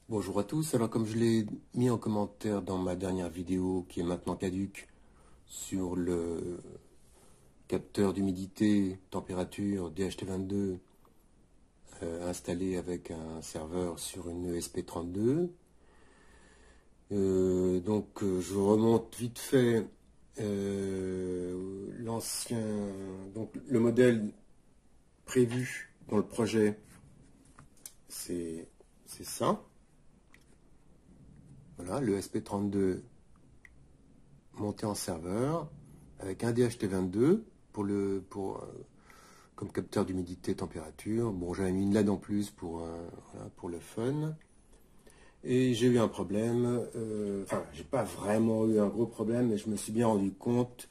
Bonjour à tous, alors comme je l'ai mis en commentaire dans ma dernière vidéo qui est maintenant caduque sur le capteur d'humidité température DHT22 installé avec un serveur sur une ESP32, je remonte vite fait le modèle prévu dans le projet, c'est ça. Voilà, le SP32 monté en serveur avec un DHT22 comme capteur d'humidité température. Bon, j'avais mis une LED en plus pour le fun. Et j'ai eu un problème, j'ai pas vraiment eu un gros problème, mais je me suis bien rendu compte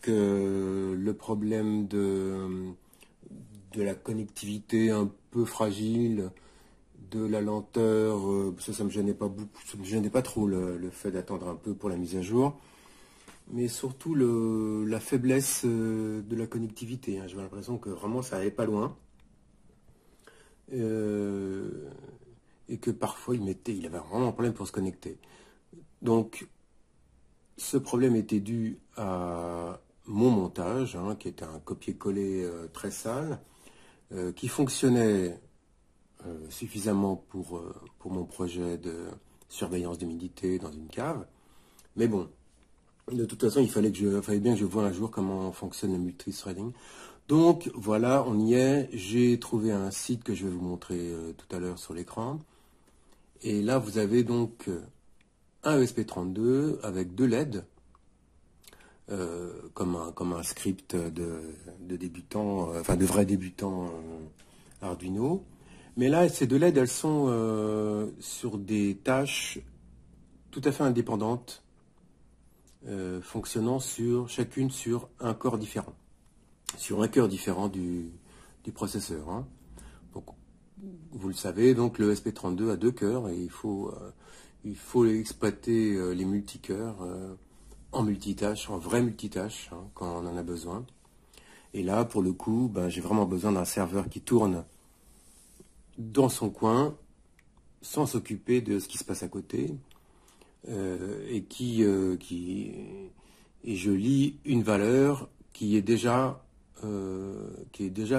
que le problème de la connectivité un peu fragile, de la lenteur, ça me gênait pas beaucoup, ça me gênait pas trop le fait d'attendre un peu pour la mise à jour, mais surtout la faiblesse de la connectivité. J'avais l'impression que vraiment ça allait pas loin, et que parfois il avait vraiment un problème pour se connecter. Donc ce problème était dû à mon montage, qui était un copier-coller très sale, qui fonctionnait suffisamment pour mon projet de surveillance d'humidité dans une cave. Mais bon, de toute façon, il fallait bien que je voie un jour comment fonctionne le multithreading. Donc voilà, on y est. J'ai trouvé un site que je vais vous montrer tout à l'heure sur l'écran. Et là, vous avez donc un ESP32 avec deux LED, comme un script de débutant, de vrais débutants Arduino. Mais là, ces deux LED, elles sont sur des tâches tout à fait indépendantes, fonctionnant chacune sur un corps différent, sur un cœur différent du processeur. Donc, vous le savez, donc le SP32 a deux cœurs et il faut exploiter les multicœurs en multitâche, en vrai multitâche, quand on en a besoin. Et là, pour le coup, j'ai vraiment besoin d'un serveur qui tourne dans son coin, sans s'occuper de ce qui se passe à côté, et je lis une valeur qui est déjà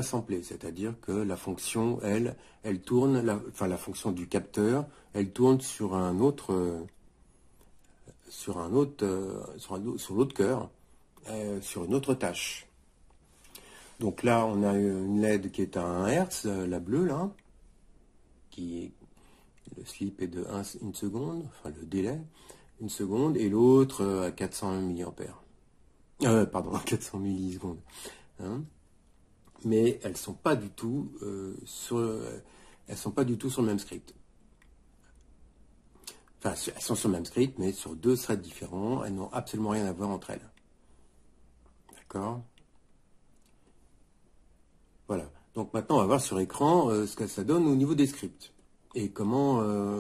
samplée, c'est-à-dire que la fonction, elle tourne, la fonction du capteur, elle tourne sur l'autre cœur, sur une autre tâche. Donc là, on a une LED qui est à 1 Hz, la bleue là, le slip est de 1 seconde, enfin le délai, 1 seconde, et l'autre à 400 mA. Pardon, 400 millisecondes. Mais elles sont pas du tout sur le même script. Enfin, elles sont sur le même script, mais sur deux threads différents. Elles n'ont absolument rien à voir entre elles. D'accord? Voilà. Donc maintenant, on va voir sur écran ce que ça donne au niveau des scripts. Et comment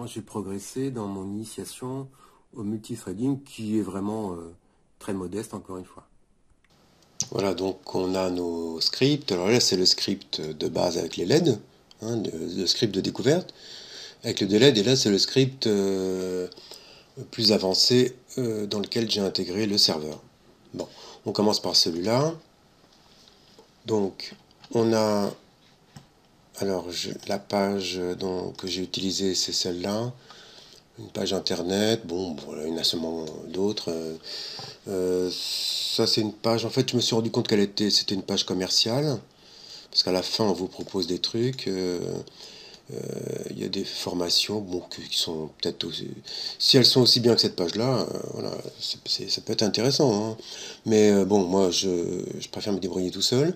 j'ai progressé dans mon initiation au multithreading, qui est vraiment très modeste, encore une fois. Voilà, donc on a nos scripts. Alors là, c'est le script de base avec les LED, le script de découverte, avec le LED, et là, c'est le script plus avancé dans lequel j'ai intégré le serveur. Bon, on commence par celui-là. Donc, on a... Alors, la page que j'ai utilisée, c'est celle-là. Une page internet. Bon, voilà, il y en a seulement d'autres. Ça, c'est une page... En fait, je me suis rendu compte c'était une page commerciale. Parce qu'à la fin, on vous propose des trucs. Il y a des formations qui sont peut-être aussi... Si elles sont aussi bien que cette page-là, voilà, ça peut être intéressant. Mais bon, moi, je préfère me débrouiller tout seul.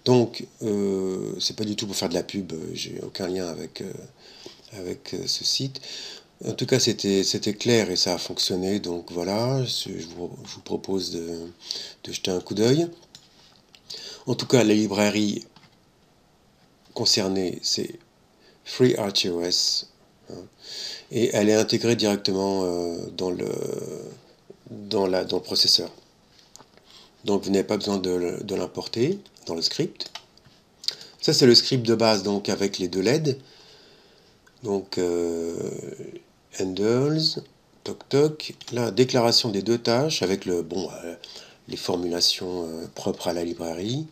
Donc, c'est pas du tout pour faire de la pub, j'ai aucun lien avec ce site. En tout cas, c'était clair et ça a fonctionné, donc voilà, je vous propose de jeter un coup d'œil. En tout cas, la librairie concernée, c'est FreeRTOS, et elle est intégrée directement dans le processeur. Donc, vous n'avez pas besoin de l'importer dans le script. Ça, c'est le script de base, donc avec les deux LED. Donc, handles, toc toc. Là, déclaration des deux tâches avec les formulations propres à la librairie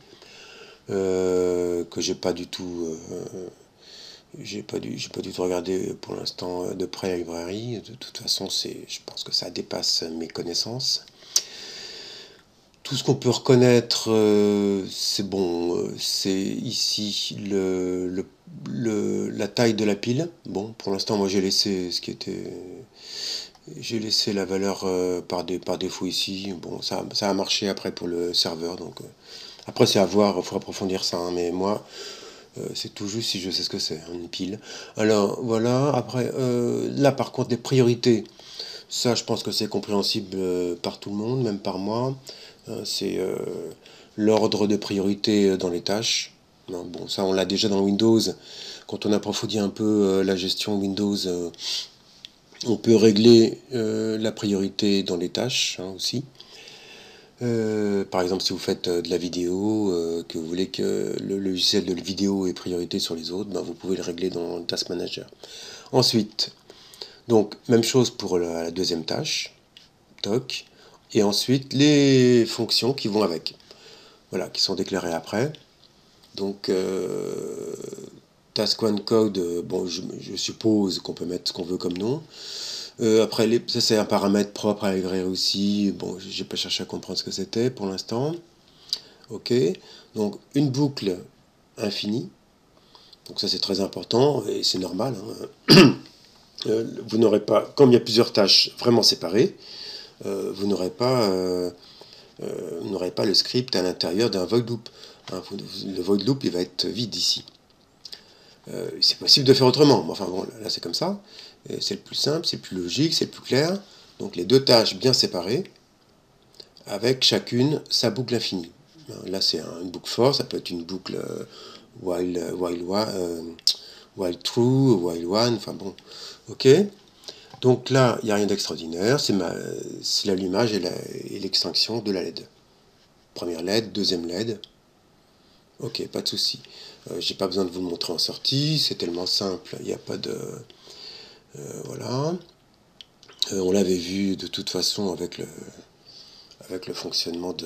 que j'ai pas du tout regardé pour l'instant de près la librairie. De toute façon, je pense que ça dépasse mes connaissances. Tout ce qu'on peut reconnaître, c'est bon, c'est ici la taille de la pile. Bon, pour l'instant, moi j'ai laissé j'ai laissé la valeur par défaut ici. Bon, ça a marché après pour le serveur, donc après c'est à voir, il faut approfondir ça, hein, mais moi c'est tout juste si je sais ce que c'est, hein, une pile. Alors voilà, après là par contre des priorités, ça je pense que c'est compréhensible par tout le monde, même par moi. C'est l'ordre de priorité dans les tâches. Non, bon, ça on l'a déjà dans Windows. Quand on approfondit un peu la gestion Windows, on peut régler la priorité dans les tâches hein, aussi. Par exemple, si vous faites de la vidéo, que vous voulez que le logiciel de la vidéo ait priorité sur les autres, ben, vous pouvez le régler dans le Task Manager. Ensuite, donc même chose pour la deuxième tâche, toc, et ensuite les fonctions qui vont avec, voilà, qui sont déclarées après. Donc Task One Code, bon, je suppose qu'on peut mettre ce qu'on veut comme nom. Après, ça c'est un paramètre propre à la librairie aussi. Bon, j'ai pas cherché à comprendre ce que c'était pour l'instant. Ok, donc une boucle infinie. Donc ça c'est très important et c'est normal. Hein. Vous n'aurez pas, comme il y a plusieurs tâches vraiment séparées, vous n'aurez pas le script à l'intérieur d'un void loop. Hein, le void loop il va être vide ici. C'est possible de faire autrement, mais enfin bon, là c'est comme ça. C'est le plus simple, c'est le plus logique, c'est le plus clair. Donc les deux tâches bien séparées, avec chacune sa boucle infinie. Là c'est une boucle for, ça peut être une boucle while true, while one, enfin bon, ok. Donc là, il n'y a rien d'extraordinaire, c'est l'allumage et l'extinction de la LED. Première LED, deuxième LED. Ok, pas de souci. J'ai pas besoin de vous le montrer en sortie, c'est tellement simple, il n'y a pas de... voilà. On l'avait vu de toute façon avec le fonctionnement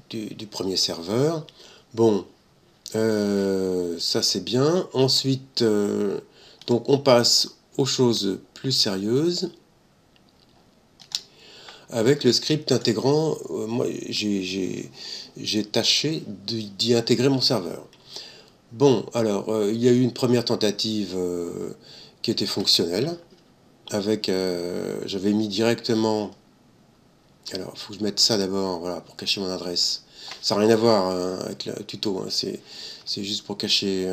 du premier serveur. Bon, ça c'est bien. Ensuite, donc on passe aux choses plus sérieuses. Avec le script intégrant, moi j'ai tâché d'y intégrer mon serveur. Bon, alors il y a eu une première tentative qui était fonctionnelle. Avec, j'avais mis directement. Alors, il faut que je mette ça d'abord, voilà, pour cacher mon adresse. Ça n'a rien à voir hein, avec le tuto, hein, c'est juste pour cacher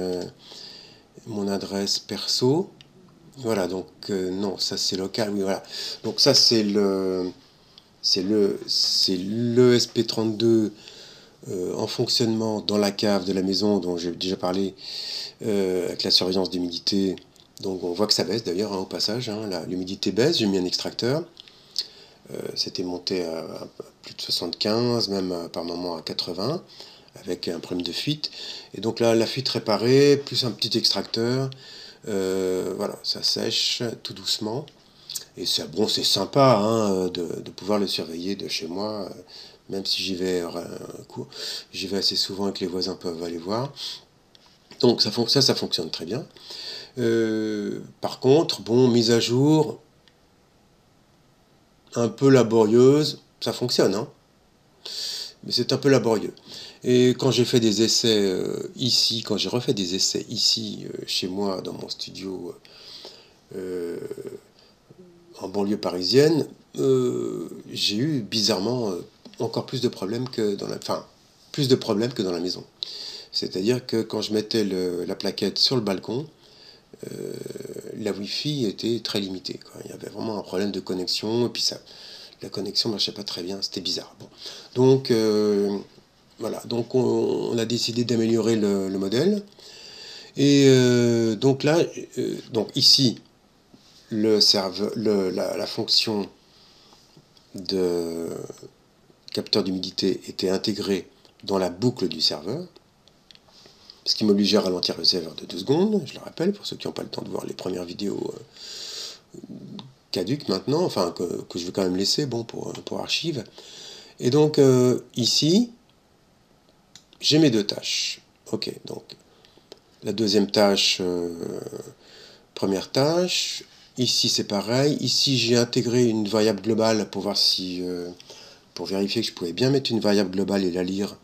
mon adresse perso. Voilà, donc non, ça c'est local, oui, voilà. Donc ça c'est le SP32 en fonctionnement dans la cave de la maison dont j'ai déjà parlé avec la surveillance d'humidité. Donc on voit que ça baisse d'ailleurs hein, au passage, hein, l'humidité baisse, j'ai mis un extracteur. C'était monté à plus de 75, même par moment à 80, avec un problème de fuite. Et donc là, la fuite réparée, plus un petit extracteur, voilà, ça sèche tout doucement. Et bon, c'est sympa hein, de pouvoir le surveiller de chez moi, même si j'y vais assez souvent et que les voisins peuvent aller voir. Donc ça fonctionne très bien. Par contre, bon, mise à jour, un peu laborieuse, ça fonctionne, hein, mais c'est un peu laborieux. Et quand j'ai fait des essais ici, quand j'ai refait des essais ici, chez moi, dans mon studio, en banlieue parisienne, j'ai eu bizarrement encore plus de problèmes que dans plus de problèmes que dans la maison. C'est-à-dire que quand je mettais la plaquette sur le balcon, la Wi-Fi était très limitée, quoi. Il y avait vraiment un problème de connexion, et puis la connexion ne marchait pas très bien, c'était bizarre. Bon. Donc, voilà, donc on a décidé d'améliorer le modèle. Et donc là, donc ici, la fonction de capteur d'humidité était intégrée dans la boucle du serveur. ce qui m'obligeait à ralentir le serveur de 2 secondes, je le rappelle, pour ceux qui n'ont pas le temps de voir les premières vidéos caduques maintenant, enfin que je vais quand même laisser, bon, pour archive. Et donc, ici, j'ai mes 2 tâches. Ok, donc, la deuxième tâche, première tâche. Ici, c'est pareil. Ici, j'ai intégré une variable globale pour voir si... pour vérifier que je pouvais bien mettre une variable globale et la lire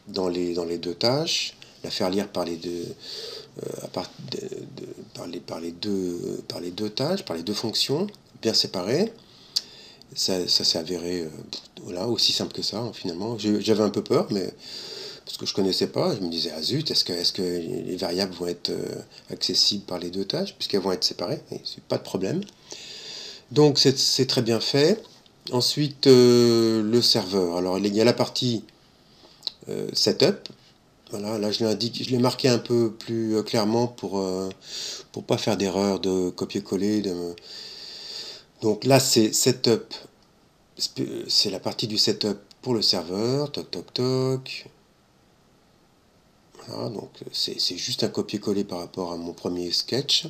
dans les 2 tâches, la faire lire par les deux, par les deux tâches, par les 2 fonctions, bien séparées. Ça s'est avéré voilà, aussi simple que ça, hein, finalement. J'avais un peu peur, mais parce que je connaissais pas, je me disais, ah zut, est-ce que les variables vont être accessibles par les 2 tâches, puisqu'elles vont être séparées, et c'est pas de problème. Donc c'est très bien fait. Ensuite, le serveur. Alors il y a la partie setup. Voilà, là je l'ai marqué un peu plus clairement pour pas faire d'erreur de copier-coller. Donc là c'est setup, c'est la partie du setup pour le serveur. Toc toc toc. Voilà, donc c'est juste un copier-coller par rapport à mon premier sketch.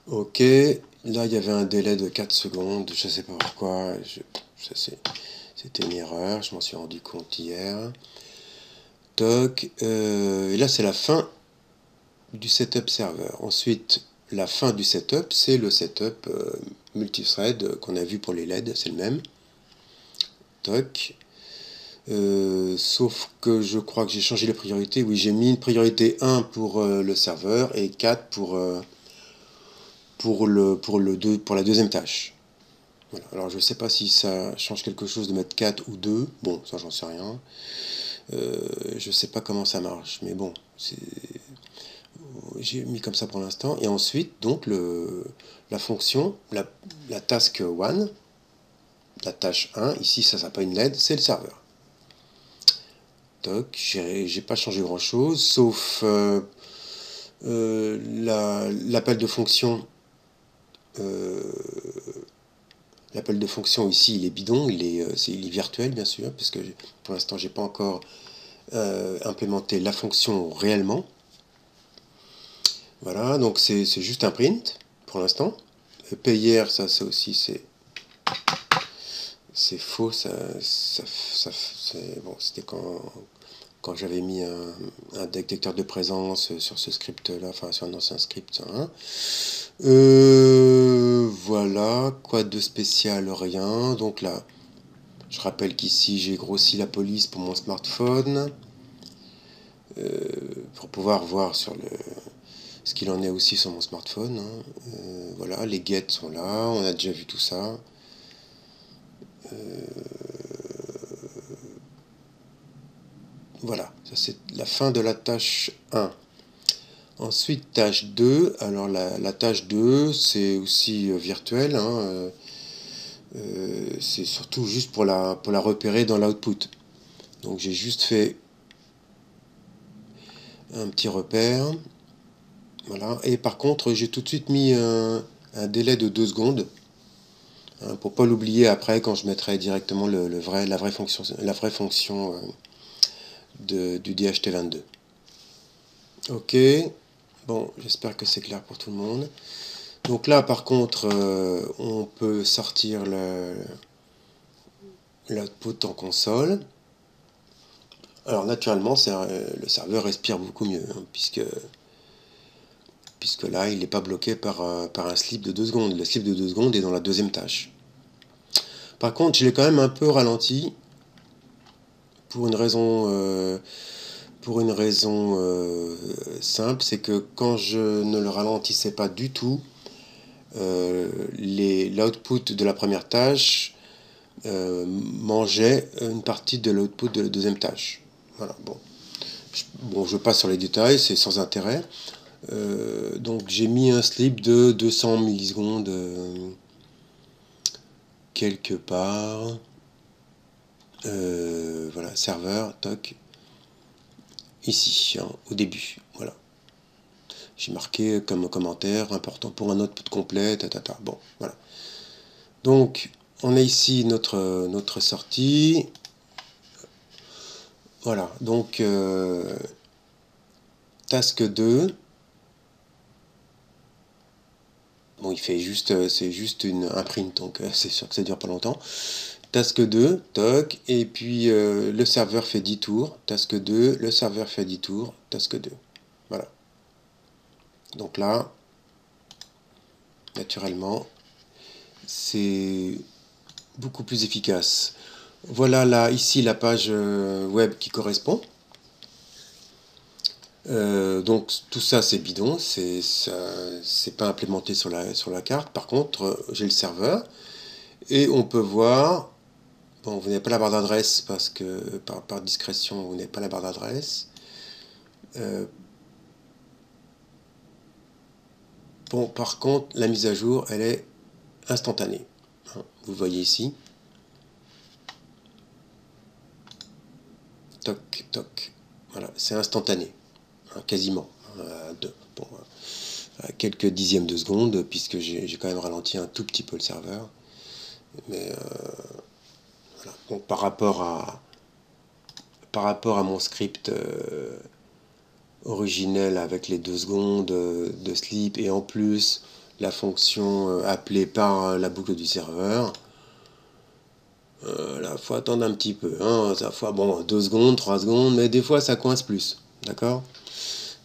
Ok, là il y avait un délai de 4 secondes, je sais pas pourquoi, c'était une erreur, je m'en suis rendu compte hier. Toc, et là c'est la fin du setup serveur. Ensuite, la fin du setup, c'est le setup multithread qu'on a vu pour les LED, c'est le même. Toc. Sauf que je crois que j'ai changé les priorités. Oui, j'ai mis une priorité 1 pour le serveur et 4 pour la deuxième tâche. Voilà. Alors je sais pas si ça change quelque chose de mettre 4 ou 2. Bon, ça j'en sais rien. Je sais pas comment ça marche, mais bon, j'ai mis comme ça pour l'instant. Et ensuite, donc, la fonction, la task 1, la tâche 1, ici ça s'appelle une LED, c'est le serveur. Toc, j'ai pas changé grand chose, sauf l'appel de fonction. L'appel de fonction ici, il est bidon, il est virtuel bien sûr, parce que pour l'instant j'ai pas encore implémenté la fonction réellement. Voilà, donc c'est juste un print pour l'instant. Payer, ça aussi c'est faux, bon, c'était quand j'avais mis un détecteur de présence sur ce script-là, enfin sur un ancien script. Hein. Voilà, quoi de spécial, rien. Donc là, je rappelle qu'ici j'ai grossi la police pour mon smartphone, pour pouvoir voir sur ce qu'il en est aussi sur mon smartphone. Hein. Voilà, les get sont là, on a déjà vu tout ça. Voilà, ça c'est la fin de la tâche 1. Ensuite, tâche 2. Alors la tâche 2, c'est aussi virtuel. Hein, c'est surtout juste pour la repérer dans l'output. Donc j'ai juste fait un petit repère. Voilà. Et par contre, j'ai tout de suite mis un délai de 2 secondes. Hein, pour pas l'oublier après quand je mettrai directement la vraie fonction du DHT22. Ok. Bon, j'espère que c'est clair pour tout le monde. Donc là, par contre, on peut sortir l'output en console. Alors naturellement, le serveur respire beaucoup mieux, hein, puisque là, il n'est pas bloqué par un slip de 2 secondes. Le slip de 2 secondes est dans la deuxième tâche. Par contre, je l'ai quand même un peu ralenti pour une raison simple, c'est que quand je ne le ralentissais pas du tout, l'output de la première tâche mangeait une partie de l'output de la deuxième tâche. Voilà, bon, je passe sur les détails, c'est sans intérêt. Donc j'ai mis un slip de 200 millisecondes quelque part. Voilà, serveur, toc. Ici, hein, au début. Voilà. J'ai marqué comme commentaire, important pour un output complet, tatata. Bon, voilà. Donc, on a ici notre sortie. Voilà, donc task 2. Bon, il fait juste, c'est juste un print, donc c'est sûr que ça dure pas longtemps. Task 2, toc, et puis le serveur fait 10 tours. Task 2, le serveur fait 10 tours. Task 2. Voilà. Donc là, naturellement, c'est beaucoup plus efficace. Voilà là, ici, la page web qui correspond. Donc tout ça c'est bidon, c'est pas implémenté sur la carte. Par contre, j'ai le serveur et on peut voir. Bon, vous n'avez pas la barre d'adresse parce que par discrétion, vous n'avez pas la barre d'adresse. Bon, par contre, la mise à jour, elle est instantanée. Vous voyez ici. Toc, toc. Voilà, c'est instantané, quasiment. Bon, à quelques dixièmes de seconde, puisque j'ai quand même ralenti un tout petit peu le serveur. Mais voilà. Donc, par rapport à mon script originel avec les 2 secondes de sleep et en plus la fonction appelée par la boucle du serveur, là faut attendre un petit peu, hein. Ça fois, bon, 2 secondes, 3 secondes, mais des fois ça coince plus, d'accord.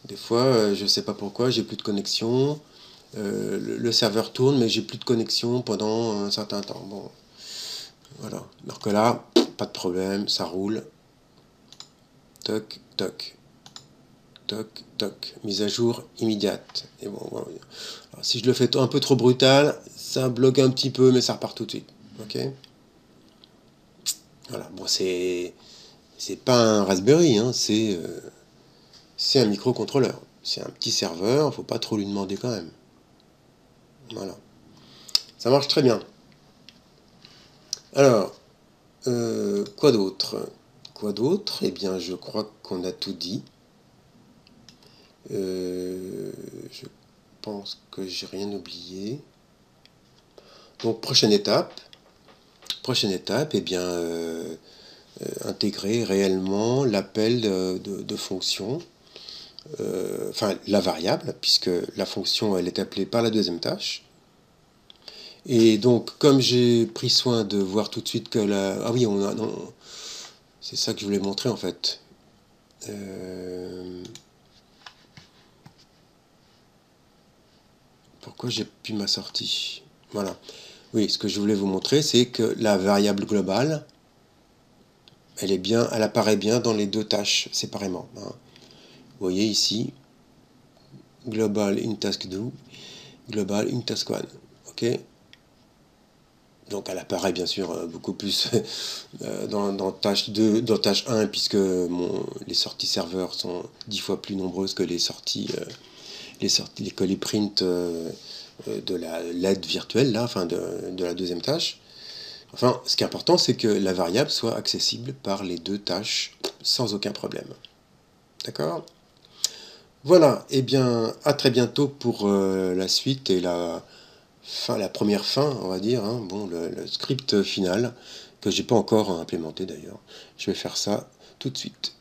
Des fois je sais pas pourquoi, j'ai plus de connexion, le serveur tourne mais j'ai plus de connexion pendant un certain temps. Bon, voilà, alors que là pas de problème, ça roule. Toc toc toc toc, mise à jour immédiate. Et bon, voilà. Alors, si je le fais un peu trop brutal, ça bloque un petit peu, mais ça repart tout de suite. Ok. Voilà. Bon, c'est pas un Raspberry, hein, c'est un microcontrôleur. C'est un petit serveur, faut pas trop lui demander quand même. Voilà. Ça marche très bien. Alors, quoi d'autre? Quoi d'autre? Eh bien, je crois qu'on a tout dit. Je pense que j'ai rien oublié. Donc, prochaine étape, eh bien, intégrer réellement l'appel de fonction, enfin la variable, puisque la fonction elle est appelée par la deuxième tâche. Et donc, comme j'ai pris soin de voir tout de suite que la... Ah oui, c'est ça que je voulais montrer en fait. Pourquoi j'ai plus ma sortie? Voilà. Oui, ce que je voulais vous montrer, c'est que la variable globale, elle apparaît bien dans les 2 tâches séparément, hein. Vous voyez ici, global in task 2, global in task 1. Ok. Donc elle apparaît bien sûr beaucoup plus dans tâche 2, dans tâche 1, puisque les sorties serveurs sont 10 fois plus nombreuses que les les print de la LED virtuelle, là, enfin de la deuxième tâche. Enfin, ce qui est important, c'est que la variable soit accessible par les 2 tâches sans aucun problème. D'accord? Voilà, et bien à très bientôt pour la suite et la première fin, on va dire, hein. Bon, le script final, que j'ai pas encore implémenté d'ailleurs. Je vais faire ça tout de suite.